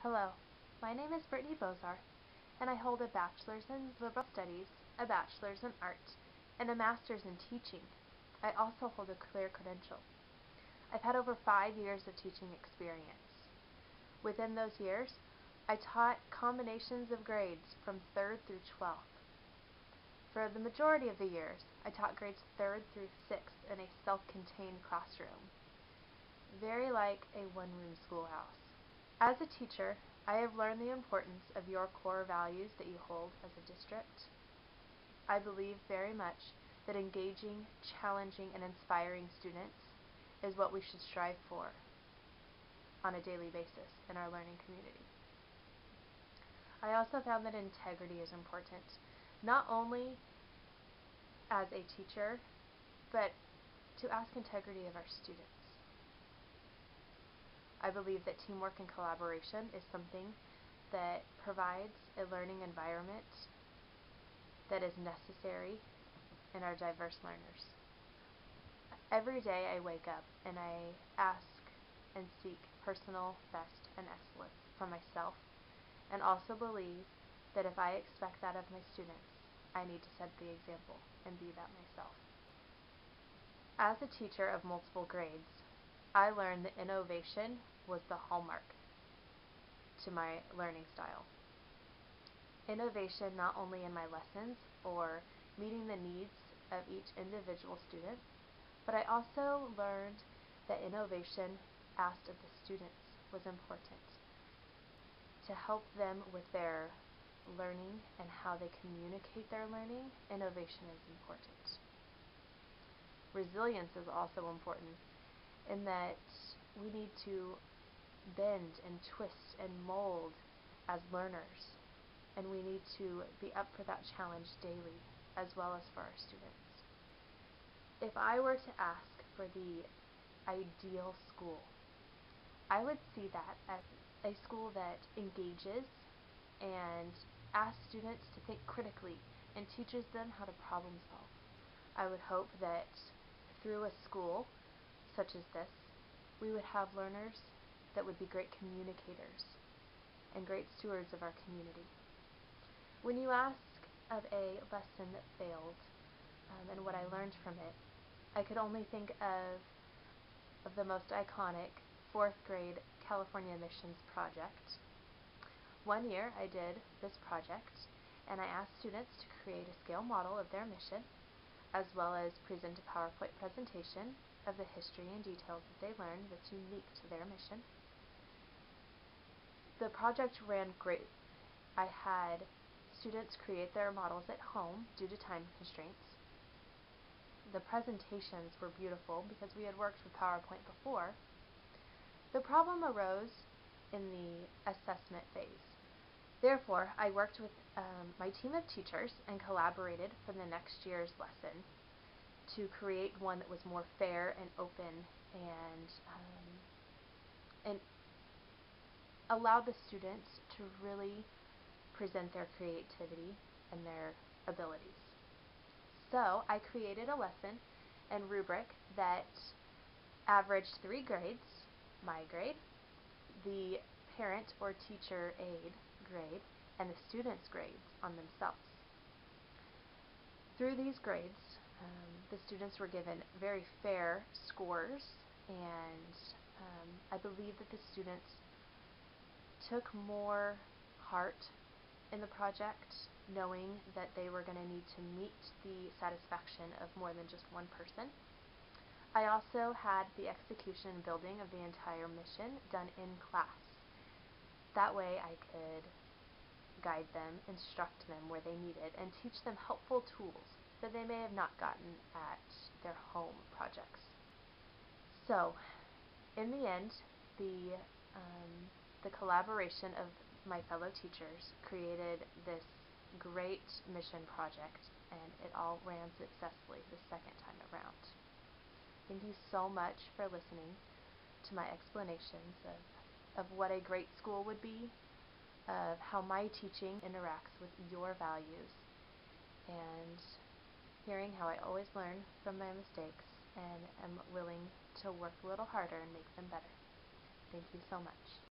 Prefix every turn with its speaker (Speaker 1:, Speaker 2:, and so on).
Speaker 1: Hello, my name is Brittany Bozarth, and I hold a Bachelor's in Liberal Studies, a Bachelor's in Art, and a Master's in Teaching. I also hold a clear credential. I've had over 5 years of teaching experience. Within those years, I taught combinations of grades from 3rd through 12th. For the majority of the years, I taught grades 3rd through 6th in a self-contained classroom, very like a one-room schoolhouse. As a teacher, I have learned the importance of your core values that you hold as a district. I believe very much that engaging, challenging, and inspiring students is what we should strive for on a daily basis in our learning community. I also found that integrity is important, not only as a teacher, but to ask integrity of our students. I believe that teamwork and collaboration is something that provides a learning environment that is necessary in our diverse learners. Every day I wake up and I ask and seek personal best and excellence for myself, and also believe that if I expect that of my students, I need to set the example and be that myself. As a teacher of multiple grades, I learned that innovation was the hallmark to my learning style. Innovation not only in my lessons or meeting the needs of each individual student, but I also learned that innovation asked of the students was important to help them with their learning and how they communicate their learning. Innovation is important. Resilience is also important in that we need to bend and twist and mold as learners, and we need to be up for that challenge daily as well as for our students. If I were to ask for the ideal school, I would see that as a school that engages and asks students to think critically and teaches them how to problem solve. I would hope that through a school such as this, we would have learners that would be great communicators and great stewards of our community. When you ask of a lesson that failed and what I learned from it, I could only think of the most iconic 4th grade California missions project. One year I did this project, and I asked students to create a scale model of their mission, as well as present a PowerPoint presentation of the history and details that they learned that's unique to their mission. The project ran great. I had students create their models at home due to time constraints. The presentations were beautiful because we had worked with PowerPoint before. The problem arose in the assessment phase. Therefore, I worked with my team of teachers and collaborated for the next year's lesson to create one that was more fair and open and allowed the students to really present their creativity and their abilities. So I created a lesson and rubric that averaged 3 grades, my grade, the parent or teacher aide grade, and the students' grades on themselves. Through these grades, the students were given very fair scores, and I believe that the students took more heart in the project, knowing that they were going to need to meet the satisfaction of more than just one person. I also had the execution and building of the entire mission done in class. That way I could guide them, instruct them where they needed, and teach them helpful tools that they may have not gotten at their home projects. So, in the end, the collaboration of my fellow teachers created this great mission project, and it all ran successfully the second time around. Thank you so much for listening to my explanations of what a great school would be, of how my teaching interacts with your values, and hearing how I always learn from my mistakes and am willing to work a little harder and make them better. Thank you so much.